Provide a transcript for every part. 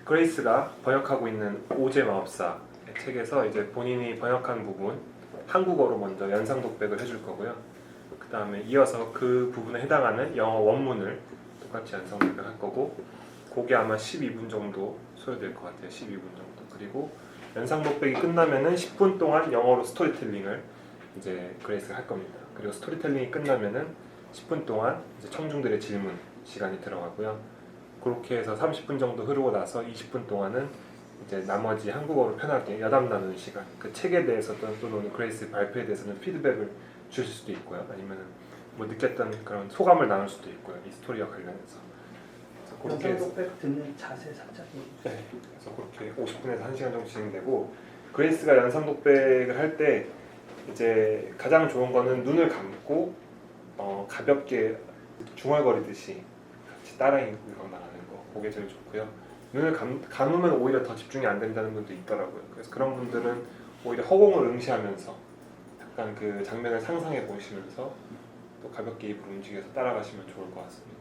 그레이스가 번역하고 있는 오제 마법사 책에서 이제 본인이 번역한 부분 한국어로 먼저 연상독백을 해줄 거고요. 그 다음에 이어서 그 부분에 해당하는 영어 원문을 똑같이 연상독백 할 거고, 그게 아마 12분 정도 소요될 것 같아요. 12분 정도. 그리고 연상독백이 끝나면은 10분 동안 영어로 스토리텔링을 이제 그레이스가 할 겁니다. 그리고 스토리텔링이 끝나면은 10분 동안 이제 청중들의 질문 시간이 들어가고요. 그렇게 해서 30분 정도 흐르고 나서 20분 동안은 이제 나머지 한국어로 편하게 여담 나누는 시간, 그 책에 대해서 또는 그레이스 발표에 대해서는 피드백을 주실 수도 있고요. 아니면 뭐 느꼈던 그런 소감을 나눌 수도 있고요. 이 스토리와 관련해서. 연상독백 듣는 자세 살짝. 네, 그래서 그렇게 50분에서 1시간 정도 진행되고, 그레이스가 연상독백을 할 때 이제 가장 좋은 거는 눈을 감고 가볍게 중얼거리듯이 같이 따라 읽어 나가는 거, 그게 제일 좋고요. 눈을 감으면 오히려 더 집중이 안 된다는 분도 있더라고요. 그래서 그런 분들은 오히려 허공을 응시하면서 약간 그 장면을 상상해 보시면서 또 가볍게 입을 움직여서 따라가시면 좋을 것 같습니다.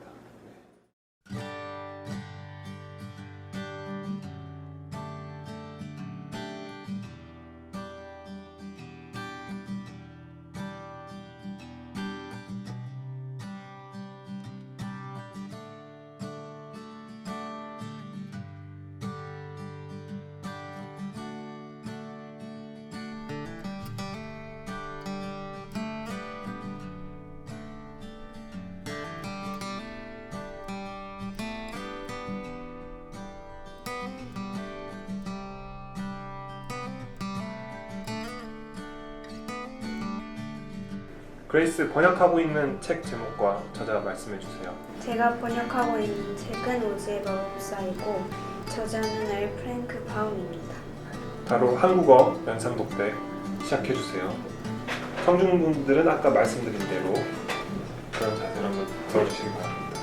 그레이스 번역하고 있는 책 제목과 저자 말씀해 주세요. 제가 번역하고 있는 책은 오즈의 마법사이고 저자는 L.Frank Baum입니다. 바로 한국어 연상독백 시작해 주세요. 청중분들은 아까 말씀드린 대로 그런 자세를 한번 들어주시기 바랍니다.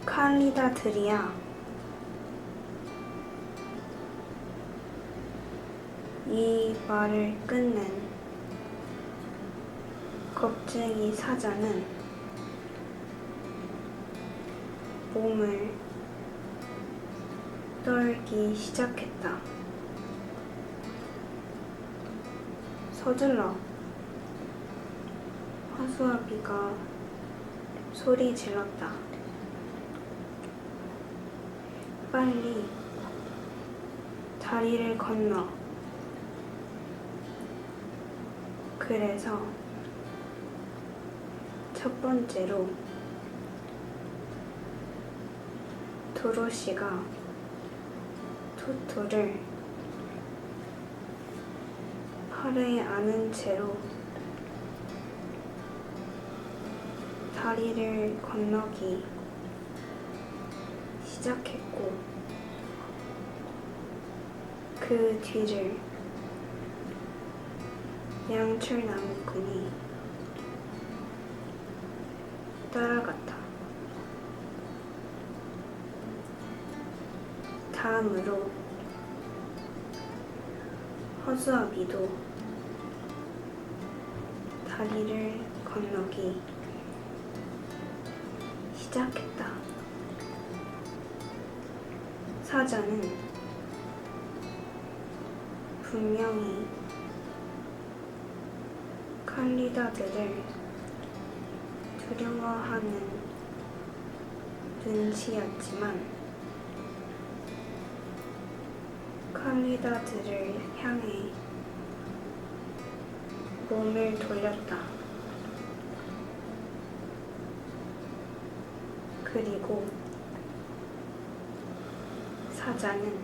칸디다들이야, 이 말을 끝낸 겁쟁이 사자는 몸을 떨기 시작했다. 서둘러, 허수아비가 소리 질렀다. 빨리 다리를 건너. 그래서 첫 번째로 도로시가 토토를 팔에 안은 채로 다리를 건너기 시작했고, 그 뒤를 양철나무꾼이 따라갔다. 다음으로 허수아비도 다리를 건너기 시작했다. 사자는 분명히 칸디다들을 두려워하는 눈치였지만 칸디다들을 향해 몸을 돌렸다. 그리고 사자는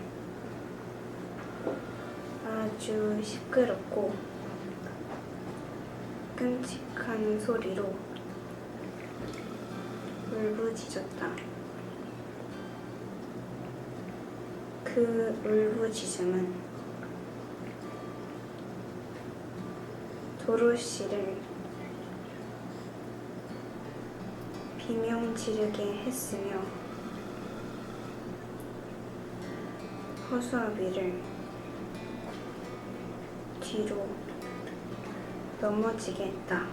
아주 시끄럽고 끔찍한 소리로 울부짖었다. 그 울부짖음은 도로시를 비명 지르게 했으며 허수아비를 뒤로 넘어지게 했다.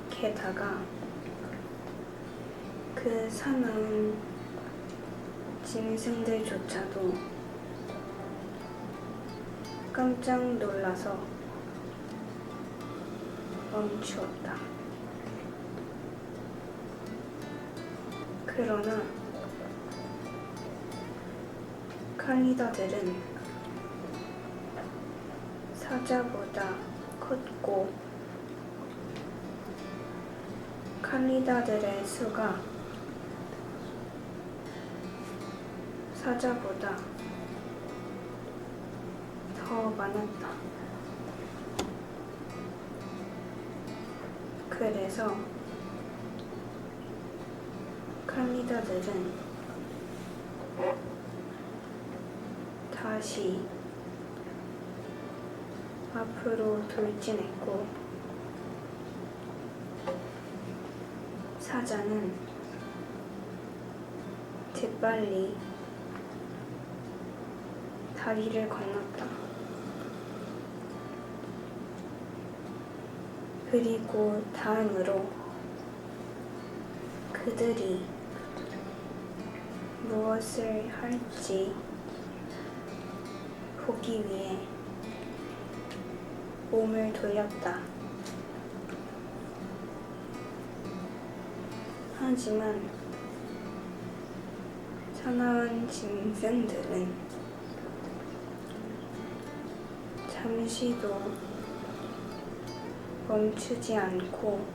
게다가 그 사나운 짐승들조차도 깜짝 놀라서 멈추었다. 그러나 칼리더들은 사자보다 컸고 칼리더들의 수가 사자보다 더 많았다. 그래서 칼리더들은 다시 앞으로 돌진했고 사자는 재빨리 다리를 건넜다. 그리고 다음으로 그들이 무엇을 할지 보기 위해 몸을 돌렸다. 하지만 사나운 짐승들은 잠시도 멈추지 않고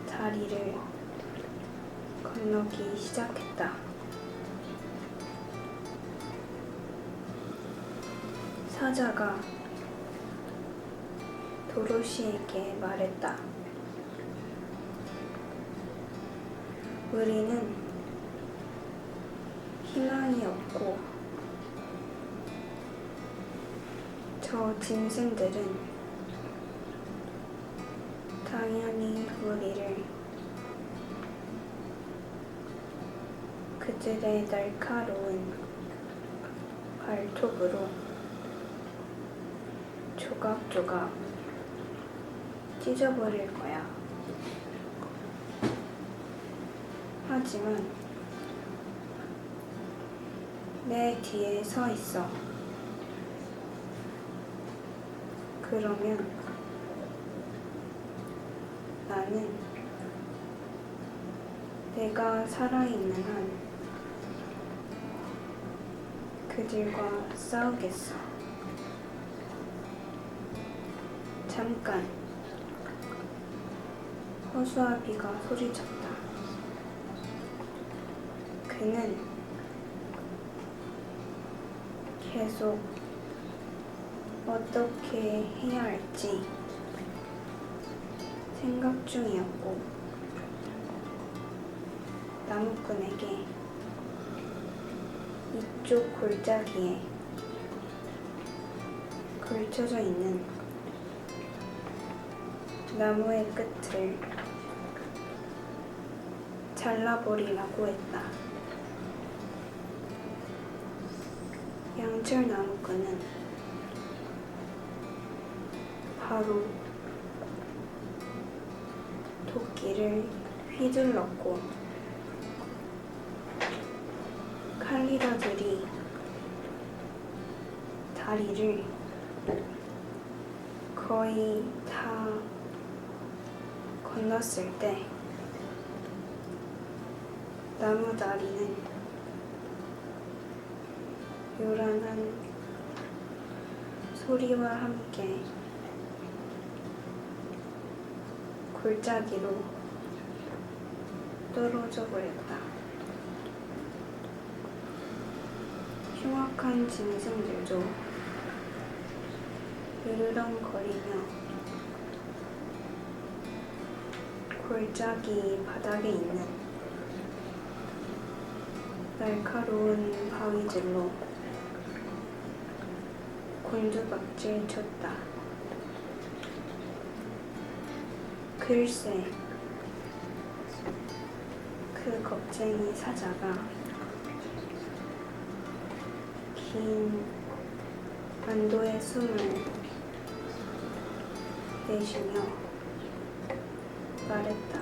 다리를 건너기 시작했다. 사자가 도로시에게 말했다. 우리는 희망이 없고 저 짐승들은 당연히 우리를 그들의 날카로운 발톱으로 조각조각 찢어버릴 거야. 하지만 내 뒤에 서 있어. 그러면 나는 내가 살아있는 한 그들과 싸우겠어. 잠깐, 허수아비가 소리쳤다. 그는 계속 어떻게 해야 할지 생각 중이었고 나무꾼에게 이쪽 골짜기에 걸쳐져 있는 나무의 끝을 잘라버리라고 했다. 양철 나무꾼은 바로 도끼를 휘둘렀고 칼리더들이 다리를 거의 다 건넜을 때 나무 다리는 요란한 소리와 함께 골짜기로 떨어져 버렸다. 흉악한 짐승들도 으르렁거리며 골짜기 바닥에 있는 날카로운 바위들로 곤두박질 쳤다. 글쎄, 그 겁쟁이 사자가 긴 안도의 숨을 내쉬며 말했다.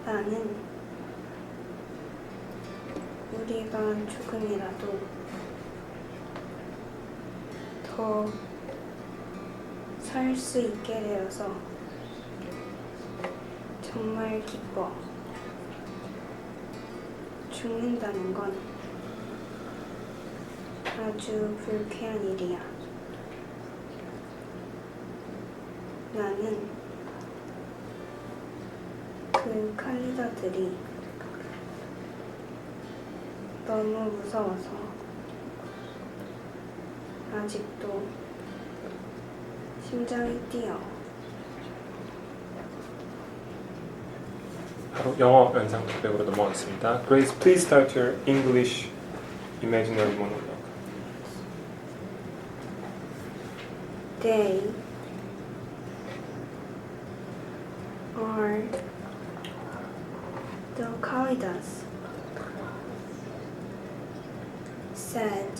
나는 우리가 조금이라도 더 살 수 있게 되어서 정말 기뻐. 죽는다는 건 아주 불쾌한 일이야. 나는 그 칼리더들이 너무 무서워서 아직도 심장이 뛰어. 바로 영어 연상독백으로 넘어가겠습니다. Grace, please start your English imaginary monologue. They are the corridors, said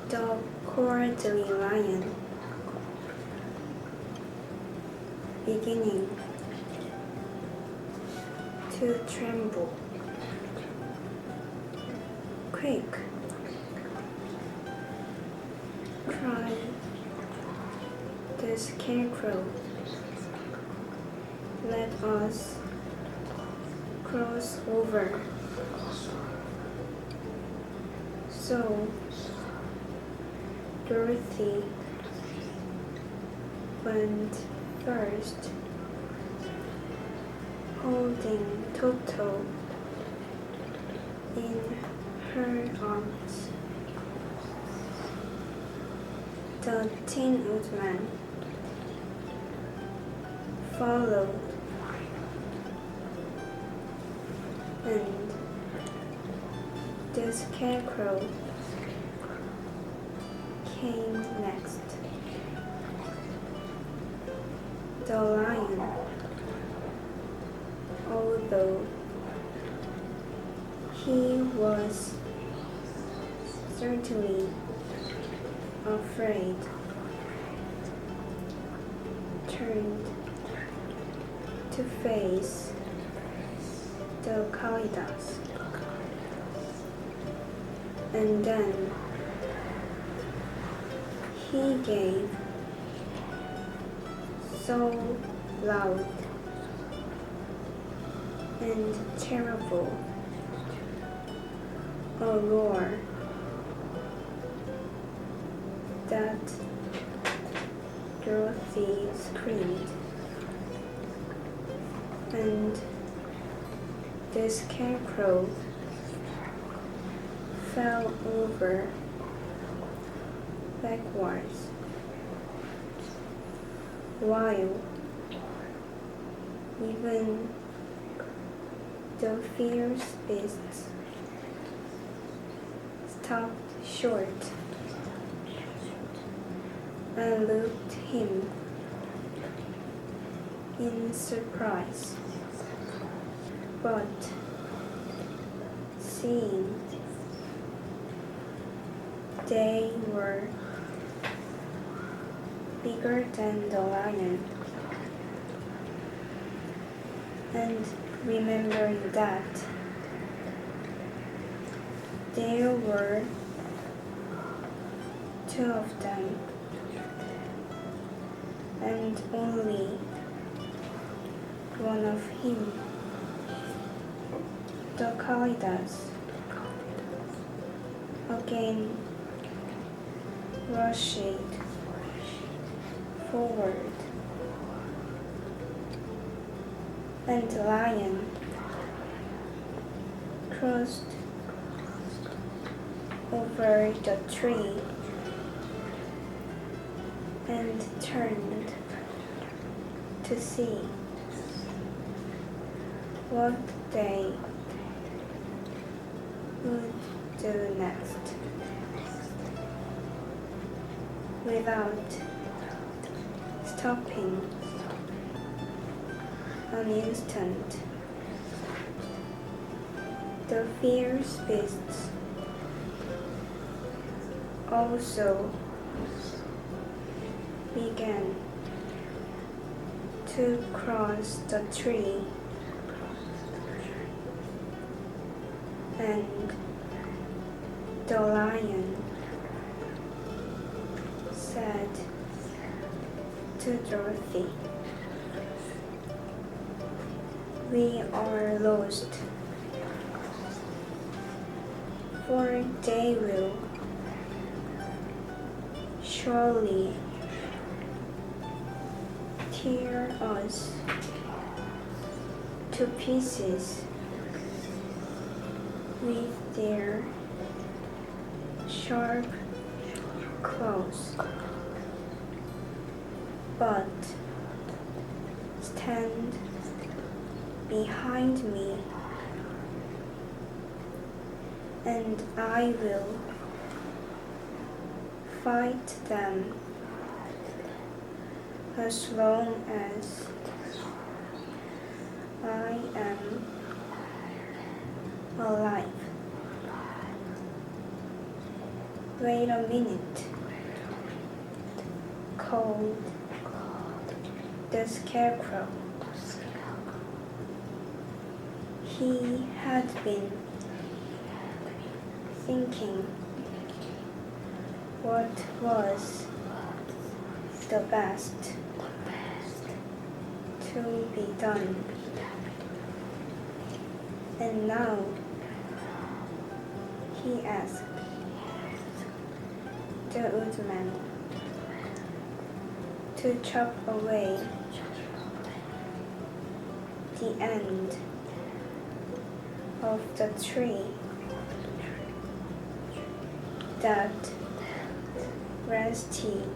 the cowardly lion, beginning to tremble. Quick, cried the scarecrow. Let us cross over. So Dorothy went first, holding Toto in her arms. The Tin Woodman followed, and the Scarecrow came next. The lion, although he was certainly afraid, turned to face the corridors, and then he gave so loud and terrible a roar that Dorothy screamed, and the Scarecrow fell over backwards, while even the fierce beasts stopped short and looked him in surprise. But seeing they were bigger than the lion, and remembering that there were two of them and only one of him, the corridors again rushed forward, and the lion crossed over the tree and turned to see what they would do next. Without stopping an instant, the fierce beasts also began to cross the tree, and the lion said to Dorothy, "We are lost, for they will surely tear us to pieces with their sharp claws. But stand behind me, and I will fight them as long as I am alive." "Wait a minute," called the Scarecrow. He had been thinking what was the best to be done, and now he asked the woodman to chop away the end of the tree that rested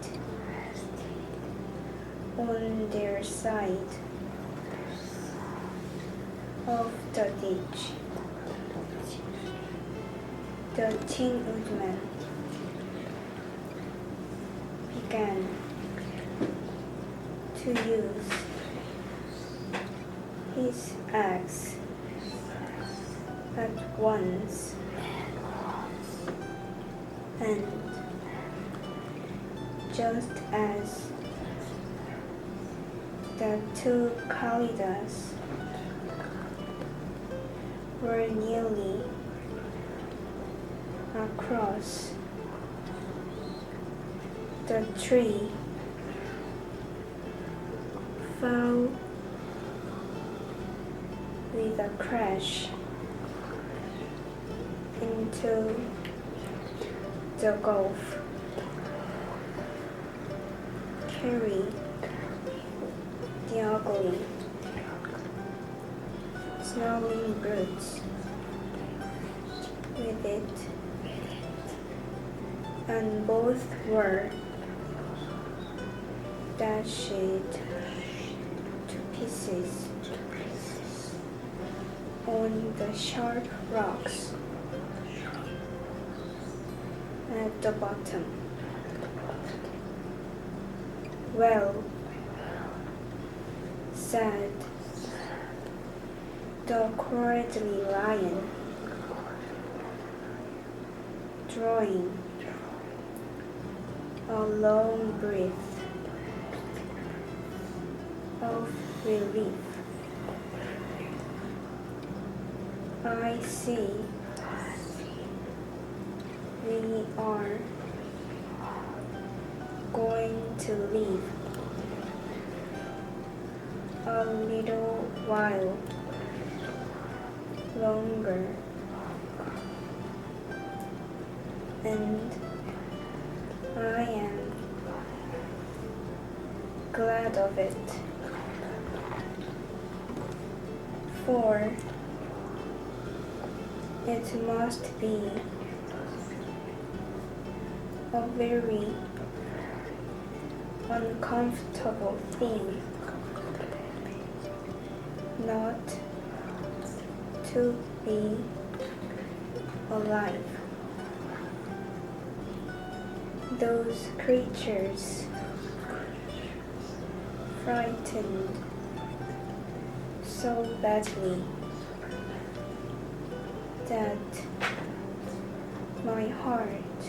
on their side of the ditch. The Tin Woodman began to use his axe at once, and just as the two Kalidas were nearly across the tree, fell with a crash into the gulf, carrying the ugly, snarling brutes with it, and both were dashed to pieces on the sharp rocks at the bottom. "Well," said the cowardly lion, drawing a long breath of relief. "I see we are going to live a little while longer, and I am glad of it, for it must be a very uncomfortable thing not to be alive. Those creatures frightened so badly that my heart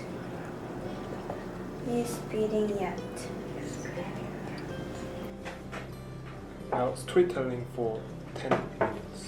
is beating yet." Now storytelling for 10 minutes.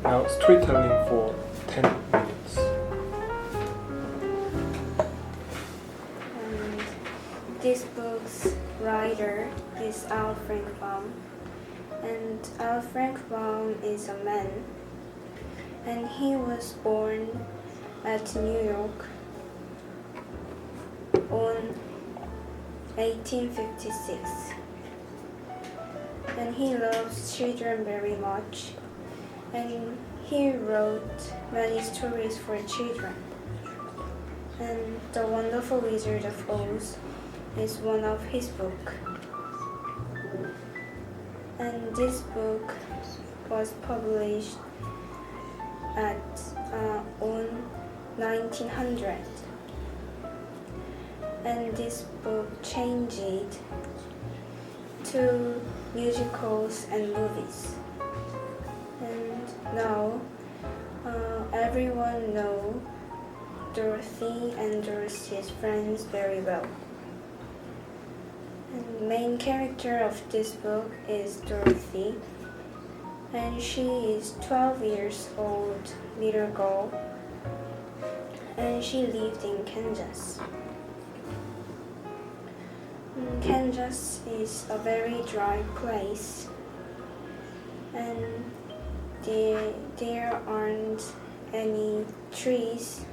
Now storytelling for 10 minutes. This book's writer is L.Frank Baum, and L.Frank Baum is a man, and he was born at New York on 1856, and he loves children very much, and he wrote many stories for children, and The Wonderful Wizard of Oz is one of his books. And this book was published at on 1900. And this book changed to musicals and movies. And now everyone knows Dorothy and Dorothy's friends very well. And the main character of this book is Dorothy, and she is 12 years old little girl, and she lived in Kansas. Kansas is a very dry place, and there aren't any trees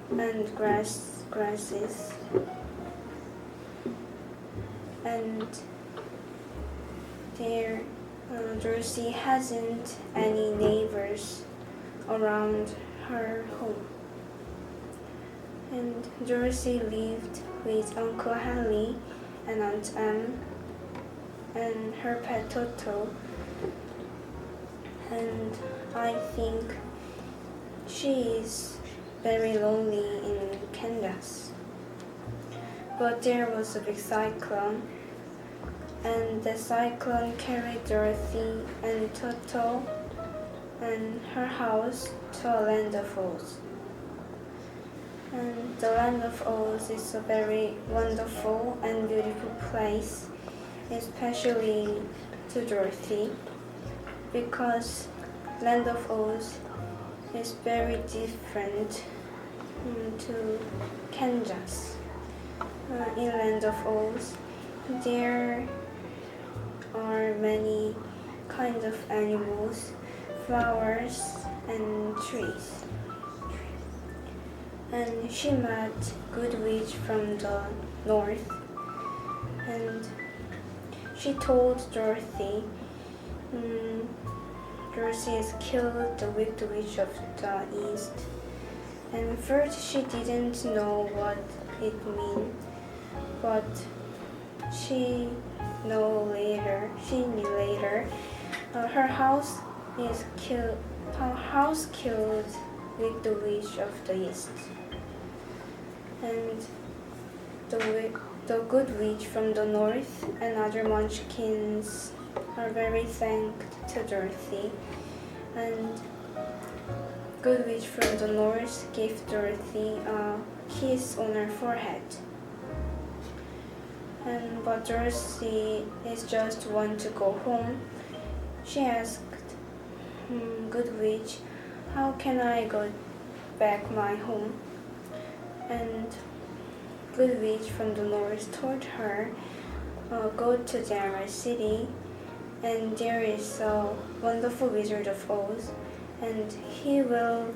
and grasses. And there, Dorothy hasn't any neighbors around her home. And Dorothy lived with Uncle Henry and Aunt Em and her pet Toto. And I think she is very lonely in Kansas. But there was a big cyclone, and the cyclone carried Dorothy and Toto and her house to a land of Oz. And the land of Oz is a very wonderful and beautiful place, especially to Dorothy, because land of Oz is very different to Kansas. In land of Oz, there are many kinds of animals, flowers, and trees. And she met Good Witch from the north, and she told Dorothy, Dorothy has killed the Wicked Witch of the east. And first she didn't know what it meant, but she knew later. Her house killed with the witch of the east, and the good witch from the north and other munchkins are very thanked to Dorothy, and good witch from the north gave Dorothy a kiss on her forehead. But Dorothy is just want to go home. She asked Good Witch, how can I go back my home? And Good Witch from the north told her, go to Dara City and there is a wonderful Wizard of Oz, and he will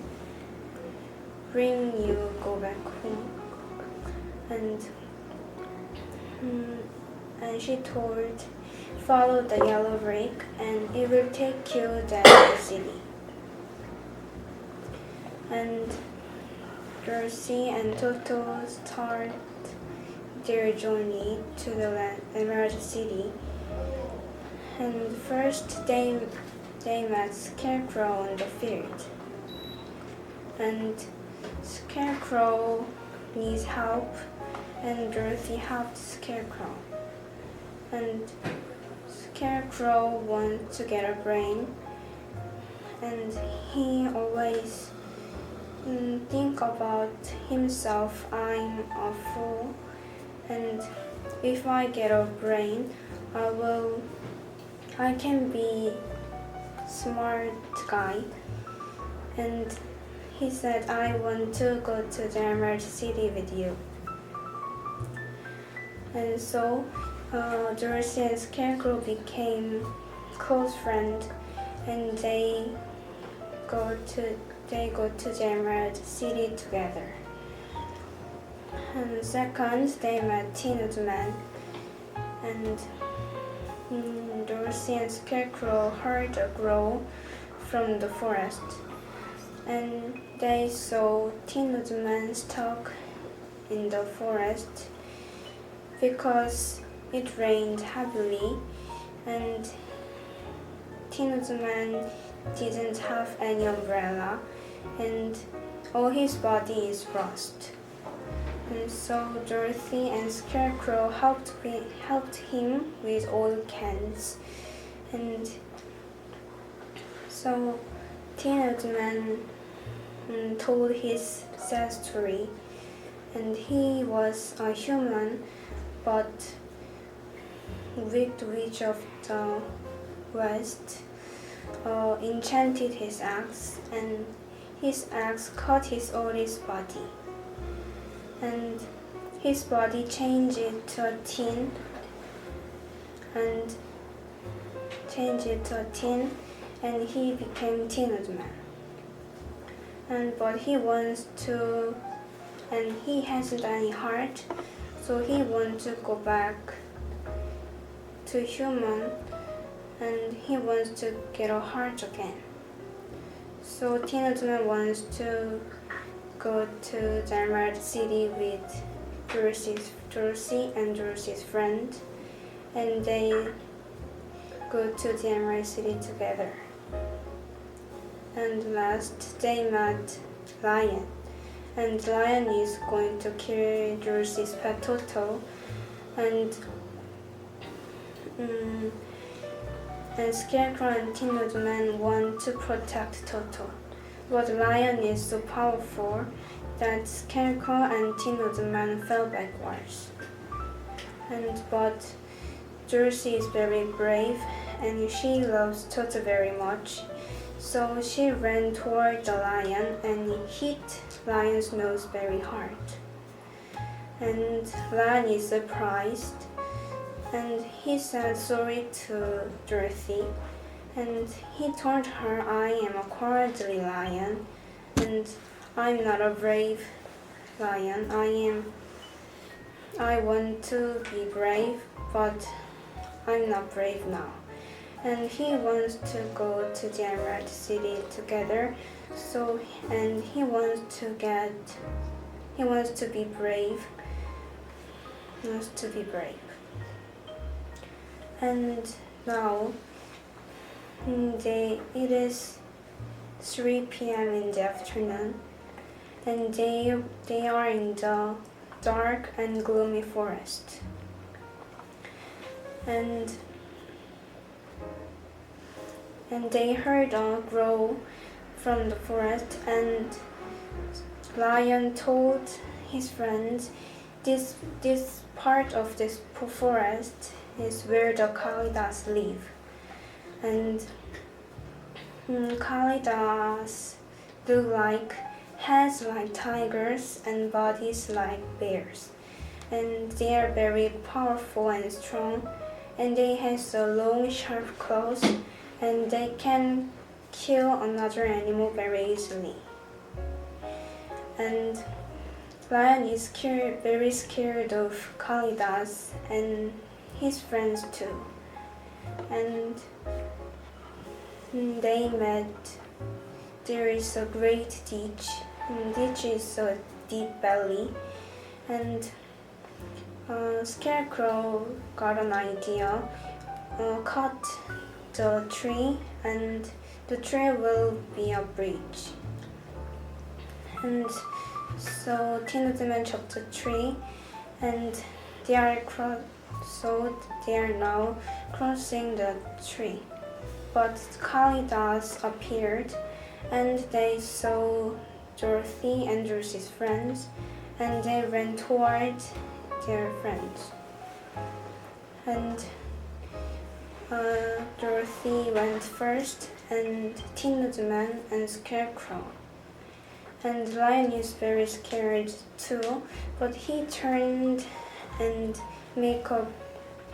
bring you go back home. And she told, follow the yellow brick and it will take you down the city. And Dorothy and Toto start their journey to the Emerald City. And first they met Scarecrow on the field. And Scarecrow needs help, and Dorothy helped Scarecrow. And Scarecrow wants to get a brain, and he always think about himself, I'm a fool, and if I get a brain, I can be smart guy. And he said, I want to go to the Emerald City with you. And so Dorothy and Scarecrow became close friends, and they go to the Emerald City together. And second, they met Tin Woodman, and Dorothy and Scarecrow heard a growl from the forest, and they saw Tin Woodman stuck in the forest because it rained heavily, and Tin Woodman didn't have any umbrella, and all his body is rust. And so Dorothy and Scarecrow helped him with oil cans. And so Tin Woodman told his sad story. And he was a human, but wicked witch of the West enchanted his axe, and his axe cut his oldest body. And his body changed to a tin, and he became Tin Woodman. But he wants to, and he hasn't any heart, so he wants to go back to human, and he wants to get a heart again. So Tin Woodman wants to go to the Emerald City with Dorothy and Dorothy's friend, and they go to the Emerald City together. And last, they met Lion, and Lion is going to kill Dorothy's pet Toto, and Scarecrow and Tin Woodman want to protect Toto. But Lion is so powerful that Scarecrow and Tin Woodman fell backwards. But Dorothy is very brave, and she loves Toto very much. So she ran toward the lion and hit Lion's nose very hard. And Lion is surprised, and he said sorry to Dorothy. And he told her, I am a cowardly lion, and I'm not a brave lion. I want to be brave, but I'm not brave now. And he wants to go to the Emerald City together. And he wants to be brave. He wants to be brave. And now it is 3 p.m. in the afternoon, and they are in the dark and gloomy forest. And they heard a growl from the forest, and Lion told his friends, this part of this forest is where the Kalidas live. And Kalidas look like heads like tigers and bodies like bears. And they are very powerful and strong, and they have so long, sharp claws, and they can kill another animal very easily. And Lion is very scared of Kalidas and his friends too. And they met. There is a great ditch. And ditch is a deep valley. And Scarecrow got an idea. Cut the tree, and the tree will be a bridge. And so Tin Woodman chopped the tree, and they are now crossing the tree. But Kalidas appeared, and they saw Dorothy and Dorothy's friends, and they ran toward their friends. And Dorothy went first, and Tin Woodman and Scarecrow. And Lion is very scared too, but he turned and make a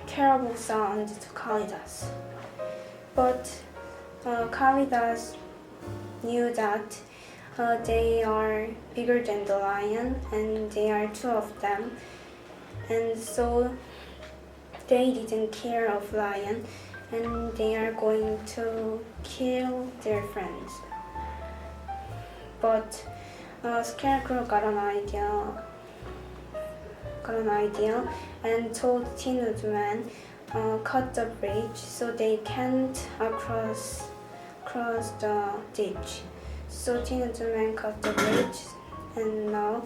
terrible sound to Kalidas. But Kalidas knew that they are bigger than the lion, and they are two of them, and so they didn't care of lion, and they are going to kill their friends. But Scarecrow got an idea and told Tin Woodman cut the bridge so they can't cross the ditch. So Tin Woodman cut the bridge, and now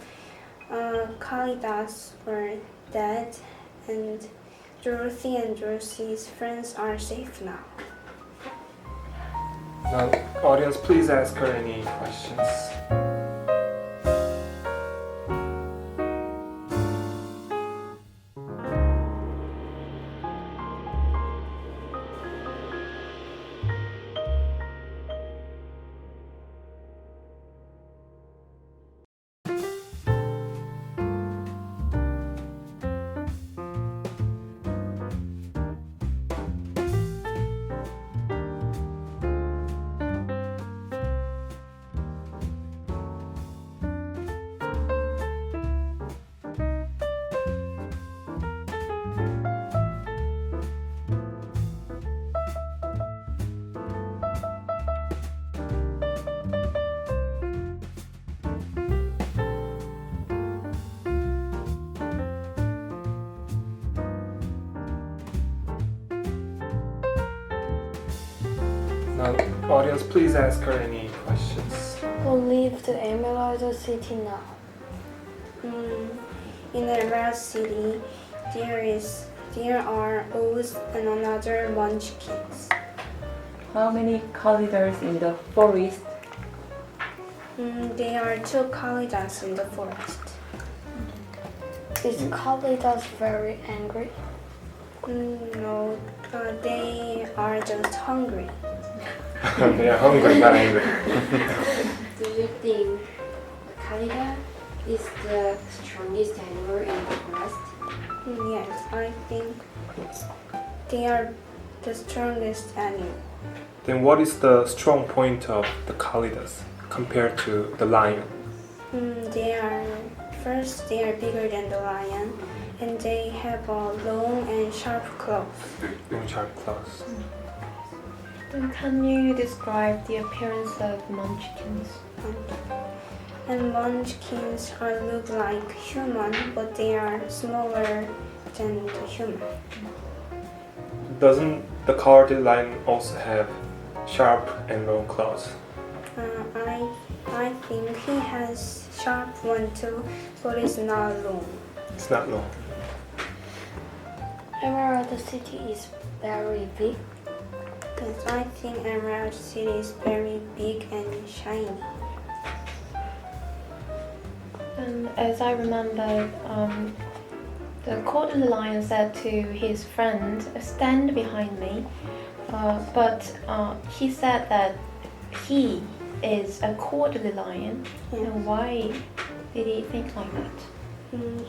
Kalidas were dead, and Dorothy and Dorothy's friends are safe now. Now, audience, please ask her any questions. Now, audience, please ask her any questions. Who live the Emerald City now? In the Emerald City, there are owls and another munchkins. How many corridors in the forest? There are two Kalidas in the forest. Is Kalidas very angry? No, they are just hungry. They are hungry, not angry. Do you think Kalida is the strongest animal in the forest? Yes, I think they are the strongest animal. Then what is the strong point of the Kalidas compared to the lion? They are bigger than the lion, and they have a long and sharp claws. Long sharp claws. Then can you describe the appearance of munchkins? And munchkins look like human, but they are smaller than the human. Doesn't the cowardly lion also have sharp and long claws? I think he has sharp one too, but it's not long. It's not long. Emerald City is very big. Yes, I think Emerald City is very big and shiny. And as I remember, the cowardly lion said to his friend, "Stand behind me." But he said that he is a cowardly lion. Yes. And why did he think like that?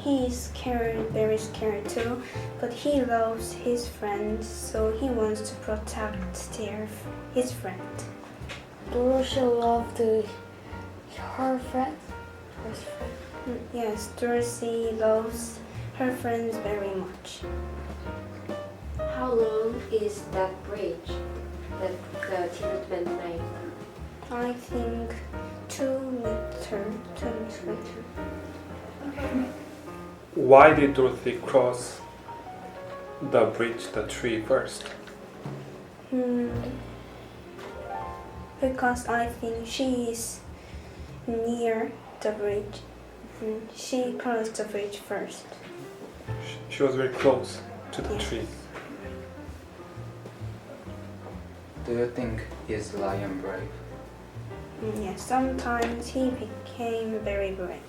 He is scared, very scared too, but he loves his friend, so he wants to protect his friend. Dorothy loved her friend. Yes, Dorothy loves her friends very much. How long is that bridge that the Tin Woodman made? I think 2 meters. Why did Dorothy cross the bridge, the tree first? Because I think she is near the bridge. She crossed the bridge first. She was very close to the Yes. tree. Do you think is lion brave? Yes, sometimes he became very brave.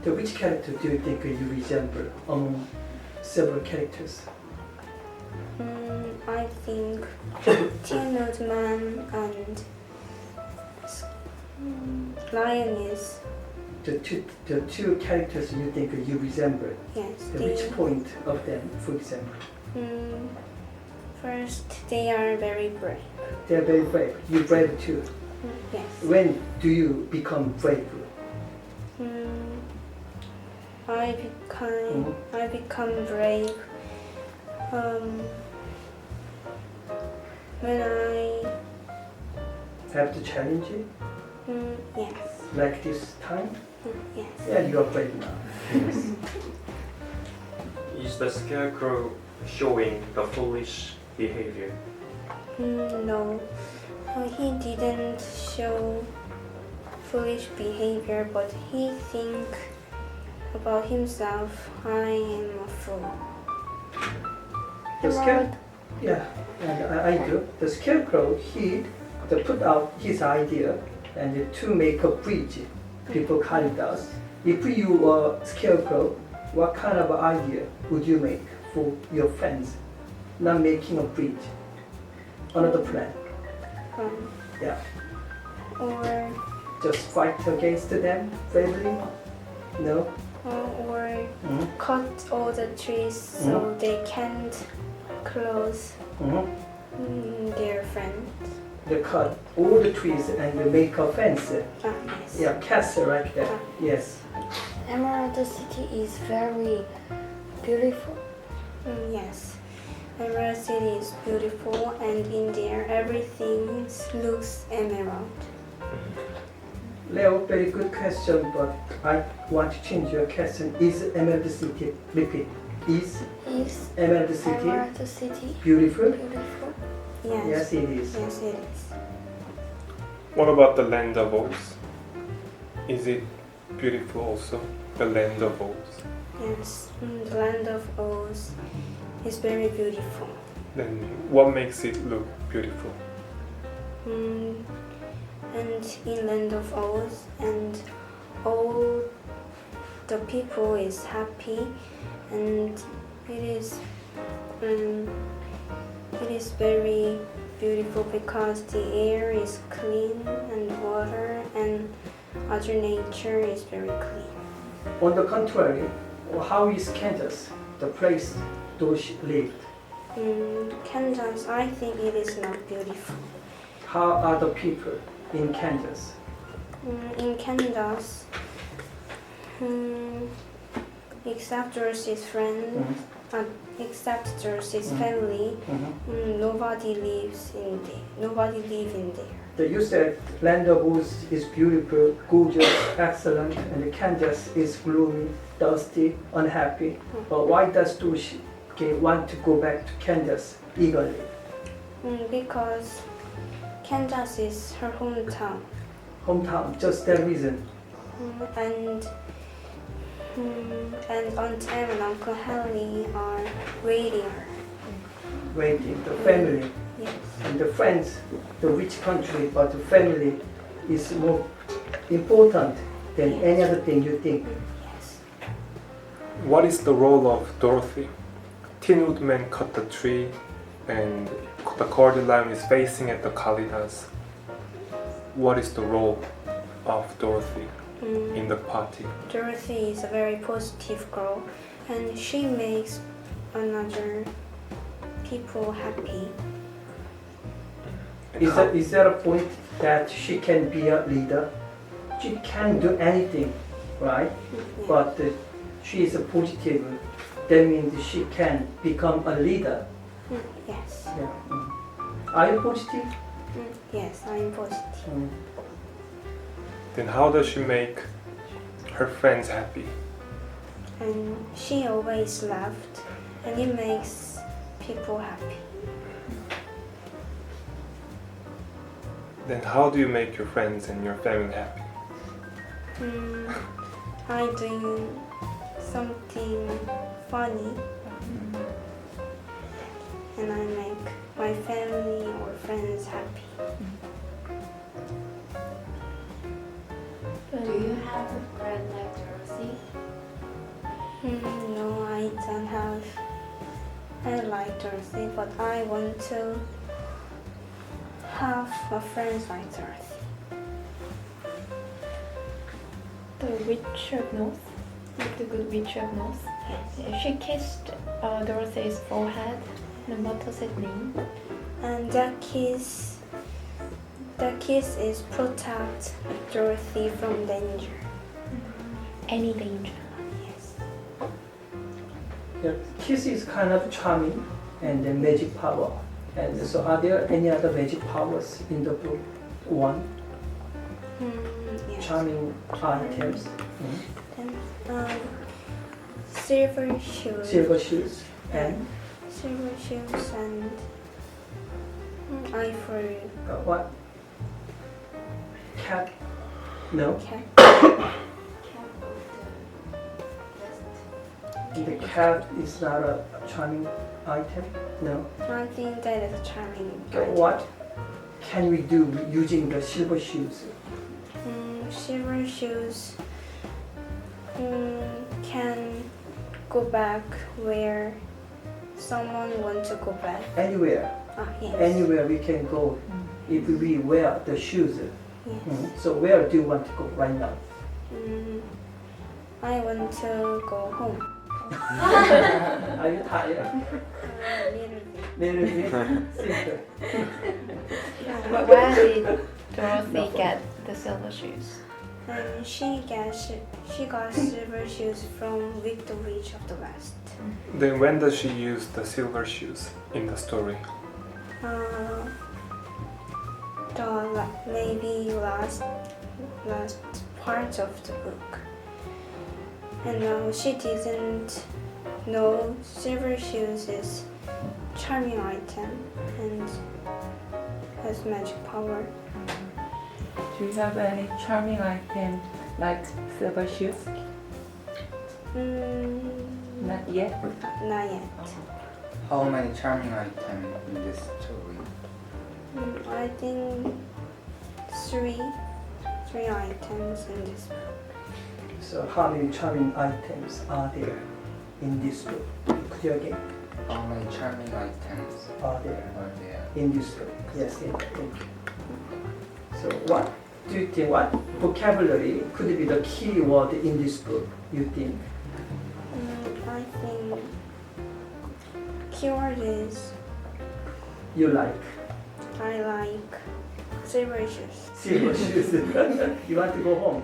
So which character do you think you resemble among several characters? I think Tin Woodman and Lion is The two characters you think you resemble. yes. At which point of them, for example? First, they are very brave. They are very brave. You're brave too. Yes. When do you become brave? I become brave when I Have to challenge it yes. like this time? Yes. Yeah, you are brave now. Yes. Is the scarecrow showing the foolish behavior? No, he didn't show foolish behavior, but he think about himself. I am a fool. The yeah, and I do. The scarecrow, he put out his idea and to make a bridge before Caritas. If you were scarecrow, what kind of idea would you make for your friends? Not making a bridge. Another plan. Yeah. Or Just fight against them bravely? No? or Mhm. cut all the trees so they can't close their friends. They cut all the trees and they make a fence. Yes. Yeah, castle like that. Yes. Emerald City is very beautiful. Yes. Emerald City is beautiful, and in there everything looks emerald. Leo, very good question, but I want to change your question. Is Emerald City, repeat, is Emerald City Emerald City beautiful? beautiful. Yes. Yes, it is. Yes, it is. What about the land of Oz? Is it beautiful also? The land of Oz. Yes. The land of Oz is very beautiful. Then what makes it look beautiful? And in land of Oz, and all the people is happy, and it is very beautiful because the air is clean and water and other nature is very clean. On the contrary, how is Kansas, the place those lived? Kansas, I think it is not beautiful. How are the people in Kansas? In Kansas, except Dorothy's friend, except Dorothy's family, nobody lives in there. Nobody live in there. You said land of Oz is beautiful, gorgeous, excellent, and Kansas is gloomy, dusty, unhappy. But why does Dorothy want to go back to Kansas eagerly? Because Kansas is her hometown. Hometown, just that reason. And Aunt Em and Uncle Henry are waiting her. Waiting, the family Yes. and the friends, the rich country, but the family is more important than any other thing you think. Yes. What is the role of Dorothy? Tin Woodman cut the tree and the Cowardly Lion is facing at the Kalidas. What is the role of Dorothy? in the party? Dorothy is a very positive girl, and she makes another people happy. Is there a point that she can be a leader? She can do anything, right? Yeah. But she is a positive. That means she can become a leader. Yes. Yeah. Are you positive? Yes, I'm positive. Then how does she make her friends happy? And she always laughed, and it makes people happy. Then how do you make your friends and your family happy? I do something funny, and I make my family or friends happy. Do you have a friend like Dorothy? No, I don't have. I like Dorothy, but I want to have a friend like Dorothy. The Witch of North, the Good Witch of North. She kissed Dorothy's forehead. And what does it mean? And the kiss is protect Dorothy from danger. Any danger? Yes. Yeah, kiss is kind of charming and the magic power. And so, are there any other magic powers in the book? One, Yes. charming items, And silver shoes. silver shoes, and Silver shoes and ivory what? Cat? No, cat. the cat is not a charming item. No. I think that is charming. What can we do using the silver shoes? Silver shoes can go back where someone wants to go back. Anywhere, Yes. anywhere we can go if we wear the shoes. Yes. So where do you want to go right now? I want to go home. Are you tired? Little bit. Little bit. Simple. Where did Dorothy get the silver shoes? And she got silver shoes from Victor Witch of the West. Then when does she use the silver shoes in the story? Maybe last part of the book. And now she didn't know silver shoes is charming item and has magic power. Do you have any charming item like silver shoes? Not yet. Not yet. How many charming items in this story? I think three items in this book. So how many charming items are there in this book? Could you again? How many charming items Are there are there? in this book? Yes, thank you. So what do you think? What vocabulary could be the key word in this book? You think? I think keyword is You like I like silver shoes. silver shoes. You want to go home?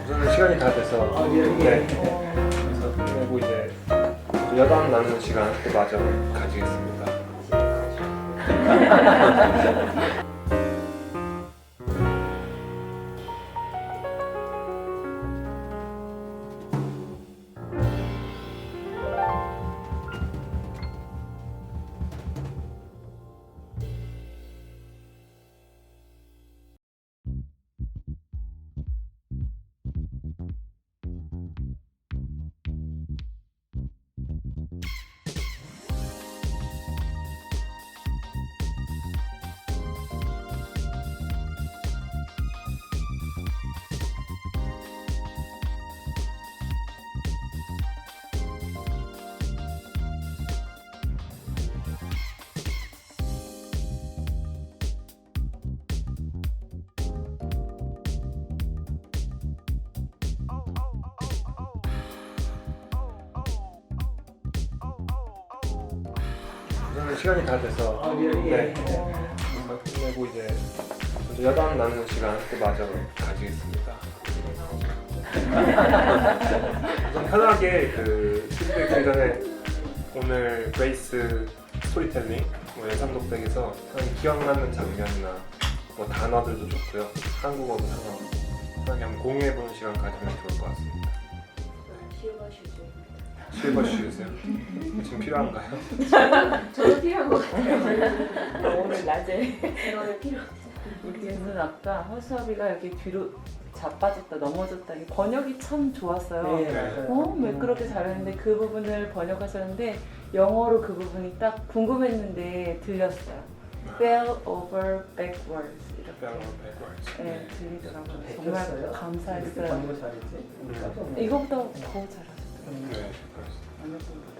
우선은 시간이 다 돼서 네. 그래서 끝내고 이제 여담 나누는 시간 또 마저 가지겠습니다. 오늘 시간이 다 돼서 예. 끝내고 이제 먼저 여담 나누는 시간 또 마저 가지겠습니다. 우선 편하게 그 피드백 드리기 전에 오늘 그레이스 스토리텔링 연상독백에서 기억나는 장면이나 뭐 단어들도 좋고요. 한국어도 상관없고 편하게 한번 공유해보는 시간 가지면 좋을 것 같습니다. 실버 슈즈요? 지금 필요한가요? 저도 필요한 것 같아요. 오늘 낮에 이거는 필요합니다. 우리 애는 아까 허수아비가 여기 뒤로 자빠졌다 넘어졌다 이게 번역이 참 좋았어요. 네, 맞아요. 매끄럽게 잘했는데 그 부분을 번역하셨는데 영어로 그 부분이 딱 궁금했는데 들렸어요. Fell over backwards 이렇게 네, 들리더라고요. 정말 이렇게 감사했어요. 광고 잘했지? 이거보다 더 잘하셨더라고요. 네, 어느 분보다.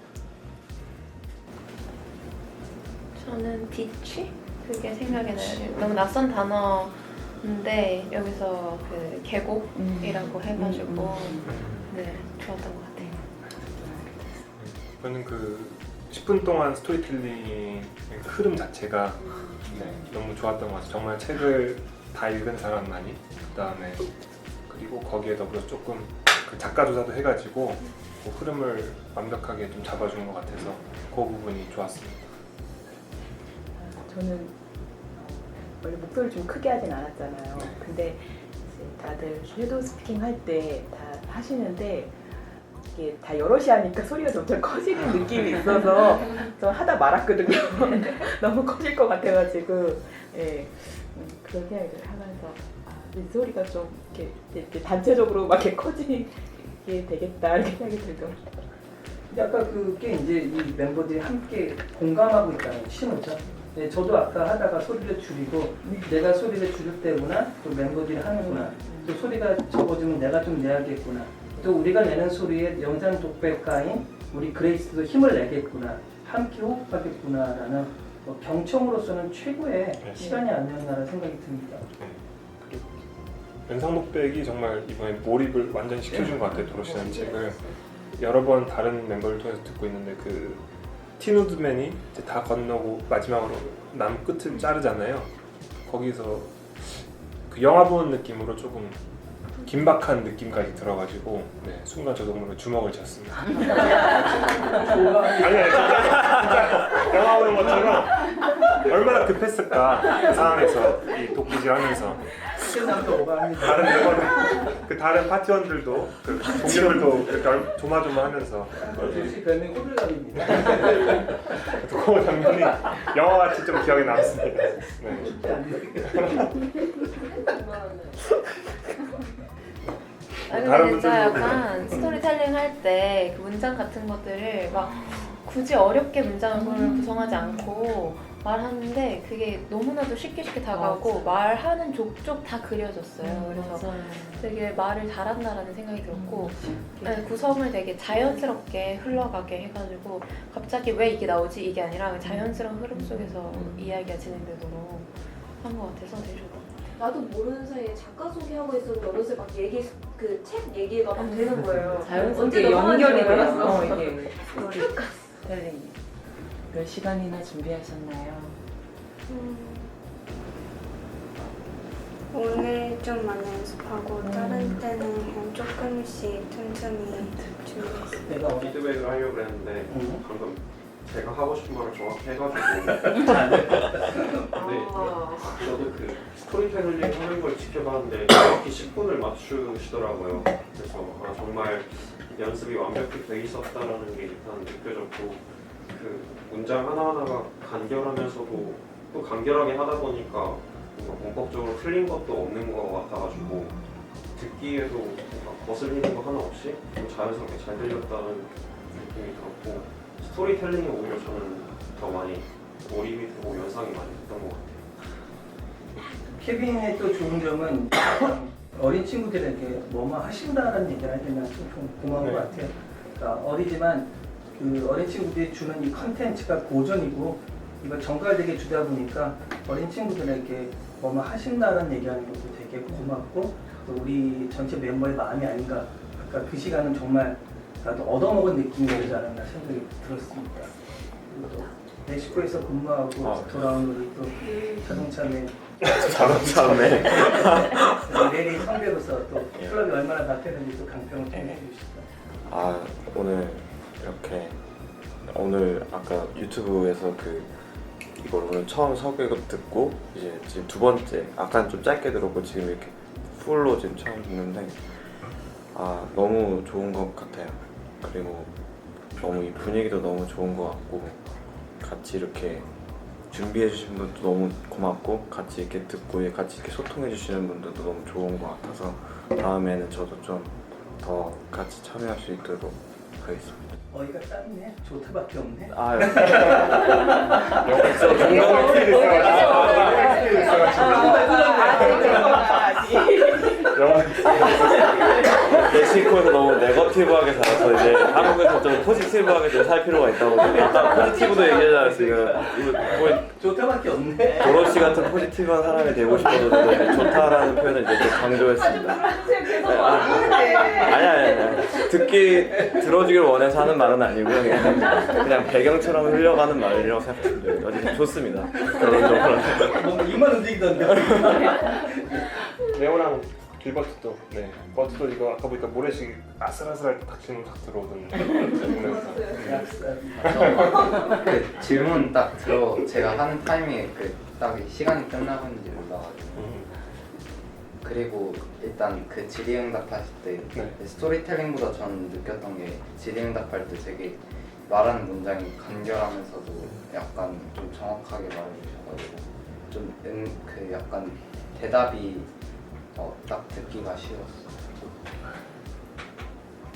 저는 비치? 그게 생각이 나요. 너무 낯선 단어인데 여기서 그 계곡이라고 해가지고 네 좋았던 것 같아요. 저는 그 10분 동안 스토리텔링 흐름 자체가 너무 좋았던 것 같아요. 정말 책을 다 읽은 사람만이 그다음에 그리고 거기에 더불어 조금 그 작가 조사도 해가지고 그 흐름을 완벽하게 좀 잡아준 것 같아서 그 부분이 좋았습니다. 저는 원래 목소리를 좀 크게 하진 않았잖아요. 근데 이제 다들 섀도우 스피킹 할 때 다 하시는데 이게 다 여럿이 하니까 소리가 점점 커지는 느낌이 있어서 저 하다 말았거든요. 너무 커질 것 같아가지고 예, 그런 생각을 하면서 이 소리가 좀 이렇게 단체적으로 막 이렇게 커지게 되겠다 이렇게 생각이 들더라고요. 근데 아까 그게 이제 이 멤버들이 함께 공감하고 있다는 신호죠. 네, 저도 아까 하다가 소리를 줄이고 내가 소리를 줄일 때구나 또 멤버들이 하는구나 또 소리가 적어지면 내가 좀 내야겠구나 또 우리가 내는 소리에 영상 독백가인 우리 그레이스도 힘을 내겠구나 함께 호흡하겠구나라는 경청으로서는 최고의 시간이 아니었나라는 생각이 듭니다. 그리고 연상독백이 정말 이번에 몰입을 완전히 시켜준 것 같아요. 도로시라는 책을 여러 번 다른 멤버를 통해서 듣고 있는데 그 티누드맨이 이제 다 건너고 마지막으로 남 끝을 자르잖아요. 거기서 그 영화 보는 느낌으로 조금 긴박한 느낌까지 들어가지고 네, 순간 저도 모르게 주먹을 쳤습니다. 아니 진짜 영화 보는 것처럼 얼마나 급했을까 그 상황에서 이 도끼질하면서 다른 멤버들 그 다른 파티원들도 그 동료들도 이렇게 조마조마하면서 역시 별명이 호들갑입니다. 그 장면이 영화같이 좀 기억에 남습니다. 네. 아니 다른 근데 진짜 분들도 약간 스토리텔링 할 때 그 문장 같은 것들을 막 굳이 어렵게 문장을 구성하지 않고 말하는데 그게 너무나도 쉽게 다가오고 말하는 족족 다 그려졌어요. 그래서 되게 말을 잘한다라는 생각이 들었고 구성을 되게 자연스럽게 흘러가게 해가지고 갑자기 왜 이게 나오지 이게 아니라 자연스러운 흐름 속에서 이야기가 진행되도록 한 것 같아서 되게 좋았던 것 같아요. 나도 모르는 사이에 작가 소개하고 있었는데 어느새 막 그 책 얘기가 막 되는 거예요. 자연스럽게 언제 연결이 넘어가는지 되었어. 몰랐어. 이게 스토리텔링. 몇 시간이나 준비하셨나요? 오늘 좀 많이 연습하고 다른 때는 조금씩 천천히 준비했어요. 내가 어디 피드백을 하려고 했는데 방금 제가 하고 싶은 말을 정확히 해가지고 네, 저도 그 스토리텔링 하는 걸 지켜봤는데 정확히 10분을 맞추시더라고요. 그래서 정말 연습이 완벽히 돼 있었다라는 게 일단 느껴졌고 그 문장 하나하나가 간결하면서도 또 간결하게 하다 보니까 뭔가 문법적으로 틀린 것도 없는 것 같아가지고 듣기에도 뭔가 거슬리는 거 하나 없이 좀 자연스럽게 잘 들렸다는 느낌이 들었고 스토리텔링이 오히려 저는 더 많이 몰입이 되고 연상이 많이 됐던 것 같아요. 케빈의 또 좋은 점은 어린 친구들에게 뭐뭐 하신다라는 얘기를 할 때는 좀 고마운 것 같아요. 그러니까 어리지만 그 어린 친구들이 주는 이 컨텐츠가 고전이고 이걸 정갈되게 주다 보니까 어린 친구들에게 뭐뭐 하신다라는 얘기하는 것도 되게 고맙고 또 우리 전체 멤버의 마음이 아닌가. 아까 그 시간은 정말 나도 얻어먹은 느낌이 오지 않았나 생각이 들었습니다. 그리고 또 멕시코에서 근무하고 돌아온 우리 또 자동차맨 자동차맨 내리 선배로서 또 클럽이 얼마나 바뀌었는지 또 강평을 좀 해주시죠. 아 오늘 이렇게 오늘 아까 유튜브에서 이걸 오늘 처음 소개를 듣고 이제 지금 두 번째 아까 좀 짧게 들었고 지금 이렇게 풀로 지금 처음 듣는데 아 너무 좋은 것 같아요. 그리고 너무 이 분위기도 너무 좋은 것 같고 같이 이렇게 준비해 주신 분도 너무 고맙고 같이 이렇게 듣고 같이 이렇게 소통해 주시는 분들도 너무 좋은 것 같아서 다음에는 저도 좀 더 같이 참여할 수 있도록 하겠습니다. 어이가 짧네. 좋다밖에 없네. 아 멕시코에서 너무 네거티브하게 살아서 이제 한국에서 좀 포지티브하게 좀 살 필요가 있다고 아까 포지티브도 얘기하잖아요. 지금 이거 좋다밖에 없네. 도로 씨 같은 포지티브한 사람이 되고 싶어서 좋다라는 표현을 이제 좀 강조했습니다. 아니 들어주길 원해서 하는 말은 아니고요. 그냥 배경처럼 흘려가는 말이라고 생각하시면 돼요. 어쨌든 좋습니다. 결론적으로. 뭔가 입만 움직이던데. 레오랑 길버트도 버트도 이거 아까 보니까 모래시계 아슬아슬할 때 닥치는 딱 들어오던데. 그 질문 딱 제가 하는 타이밍에 딱 시간이 끝나는지 몰라가지고 그리고 일단 그 질의응답 하실 때 스토리텔링보다 저는 느꼈던 게 질의응답할 때 되게 말하는 문장이 간결하면서도 약간 좀 정확하게 말해주셔가지고 좀 약간 대답이 딱 듣기가 쉬웠어요.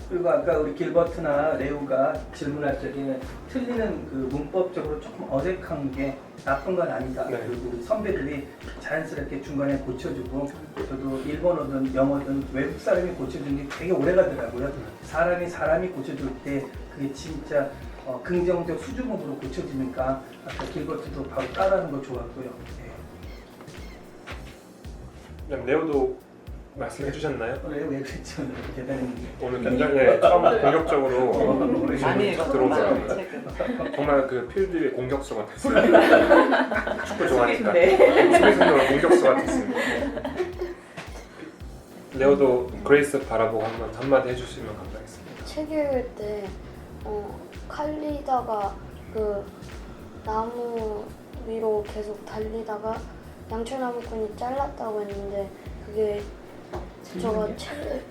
그리고 아까 우리 길버트나 레오가 질문할 적에 틀리는 그 문법적으로 조금 어색한 게 나쁜 건 아니다. 그리고 우리 선배들이 자연스럽게 중간에 고쳐주고 저도 일본어든 영어든 외국 사람이 고쳐주는 게 되게 오래 가더라고요. 사람이 고쳐줄 때 그게 진짜 긍정적 수줍음으로 고쳐지니까 아까 길버트도 바로 따라하는 거 좋았고요. 레오도 말씀해 주셨나요? 레오 왜 그랬죠? 대단했는데 오늘 굉장히 처음 공격적으로 많이 들어오더라고요. 정말 그 필드의 공격수 같았어요. 축구 좋아하니까 수비수는 공격수 같았습니다. 레오도 그레이스 바라보고 한마디 해주시면 감사하겠습니다. 책 읽을 때 칼리다가 그 나무 위로 계속 달리다가 양철나무꾼이 잘랐다고 했는데 그게 저가 책을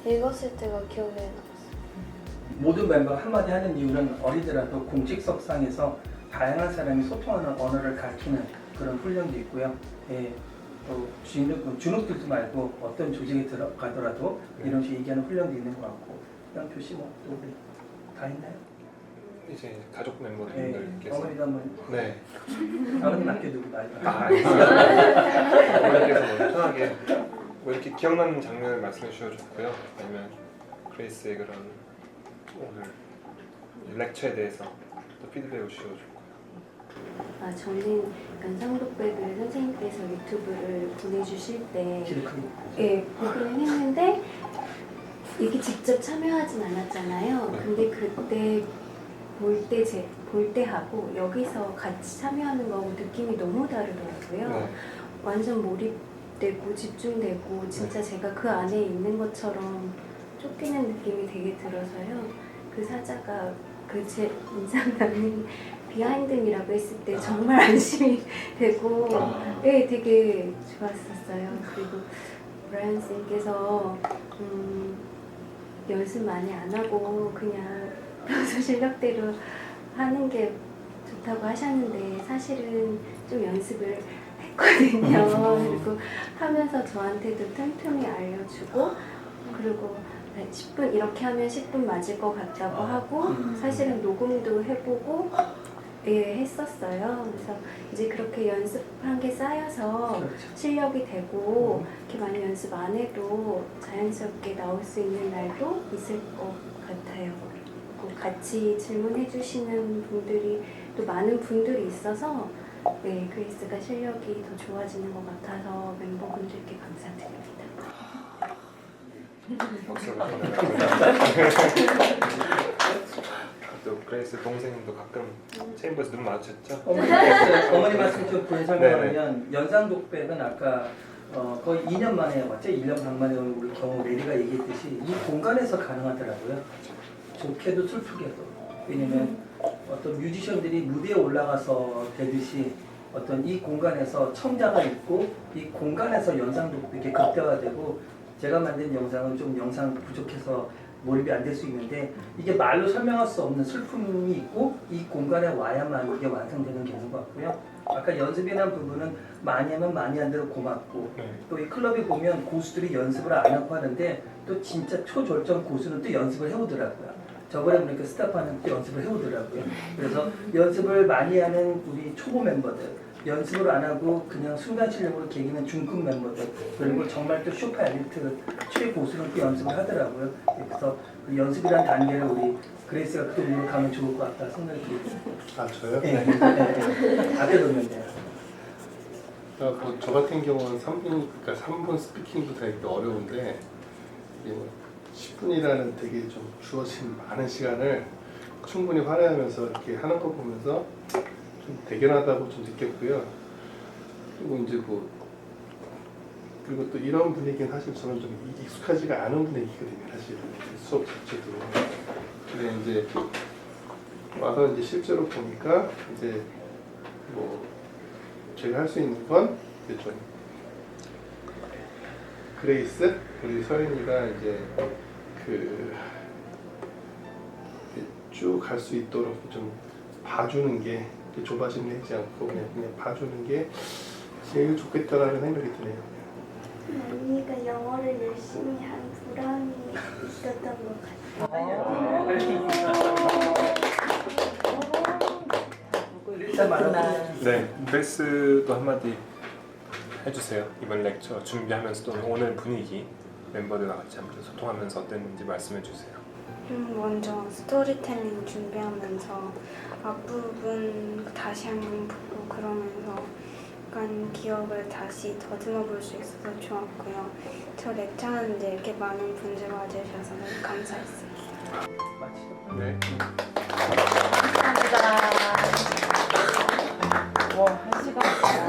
읽었을 때가 기억에 남았어요. 모든 멤버가 한마디 하는 이유는 어리더라도 공식석상에서 다양한 사람이 소통하는 언어를 가르치는 그런 훈련도 있고요. 또 주눅들지 말고 어떤 조직에 들어가더라도 이런 식으로 얘기하는 훈련도 있는 것 같고 그냥 표시 또 우리 다 있나요? 이제 가족 멤버들께서 어머니도 한번 아버님 맡겨두고 어머니께서 편하게 이렇게 기억나는 장면을 말씀해 주셔줬고요. 아니면 그레이스의 그런 오늘 렉처에 대해서 또 피드백을 주셔줬고요. 저는 연상독백을 선생님께서 유튜브를 보내주실 때 보기는 했는데 이게 직접 참여하진 않았잖아요. 근데 그때 볼 때 하고 여기서 같이 참여하는 거하고 느낌이 너무 다르더라고요. 완전 몰입되고 집중되고 진짜 제가 그 안에 있는 것처럼 쫓기는 느낌이 되게 들어서요. 그 사자가 제 인상 남는 비하인드미라고 했을 때 정말 안심이 되고 되게 좋았었어요. 그리고 브라이언 쌤께서 연습 많이 안 하고 그냥 평소 실력대로 하는 게 좋다고 하셨는데 사실은 좀 연습을 했거든요. 그리고 하면서 저한테도 틈틈이 알려주고 그리고 10분 이렇게 하면 10분 맞을 것 같다고 하고 사실은 녹음도 해보고 했었어요. 그래서 이제 그렇게 연습한 게 쌓여서 실력이 되고 이렇게 많이 연습 안 해도 자연스럽게 나올 수 있는 날도 있을 것 같아요. 같이 질문해 주시는 분들이 또 많은 분들이 있어서 그레이스가 실력이 더 좋아지는 것 같아서 멤버분들께 감사드립니다. 박수를 또 그레이스 동생도 가끔 체인버에서 눈 마주쳤죠? 어머니 말씀 좀 설명하면 연상독백은 아까 거의 2년 만에 왔죠? 1년 반 만에 온 우리 경우 레리가 얘기했듯이 이 공간에서 가능하더라고요. 좋게도 슬프게도. 왜냐면 어떤 뮤지션들이 무대에 올라가서 되듯이 어떤 이 공간에서 청자가 있고 이 공간에서 연상독백이 극대화되고 제가 만든 영상은 좀 영상 부족해서 몰입이 안 될 수 있는데 이게 말로 설명할 수 없는 슬픔이 있고 이 공간에 와야만 이게 완성되는 경우가 같고요. 아까 연습이라는 부분은 많이 하면 많이 한 대로 고맙고 또 이 클럽에 보면 고수들이 연습을 안 하고 하는데 또 진짜 초절정 고수는 또 연습을 해오더라고요. 저번에 보니까 스타파는 또 연습을 해오더라고요. 그래서 연습을 많이 하는 우리 초보 멤버들, 연습을 안 하고 그냥 순간 실력으로 개기는 중급 멤버들, 그리고 정말 또 슈퍼 엘리트 최고수는 또 연습을 하더라고요. 그래서 그 연습이라는 단계를 우리 그레이스가 또 가면 좋을 것 같다 생각이 들어요. 아 저요? 네. 앞에 놓으면 돼요. 저 같은 경우는 3분 스피킹도 되게 어려운데 이게 10분이라는 되게 좀 주어진 많은 시간을 충분히 활용하면서 이렇게 하는 거 보면서 좀 대견하다고 좀 느꼈고요. 그리고 이제 그리고 또 이런 분위기는 사실 저는 좀 익숙하지가 않은 분위기거든요. 사실 수업 자체도. 근데 이제 와서 이제 실제로 보니까 이제 제가 할 수 있는 건 이제 좀 그레이스 우리 서윤이가 이제 쭉 갈 수 있도록 좀 봐주는 게 조바심 내지 않고 그냥 봐주는 게 제일 좋겠다라는 생각이 드네요. 언니가 영어를 열심히 한 보람이 있었던 것 같아요. 네, 그레이스도 한마디 해주세요. 이번 렉처 준비하면서 또는 오늘 분위기 멤버들과 같이 한번 소통하면서 어땠는지 말씀해주세요. 먼저 스토리텔링 준비하면서 앞부분 다시 한번 보고 그러면서 약간 기억을 다시 더듬어 볼 수 있어서 좋았고요. 저 렉처하는데 이렇게 많은 분들 와주셔서 너무 감사했습니다. 네. 감사합니다. 와, 1시간.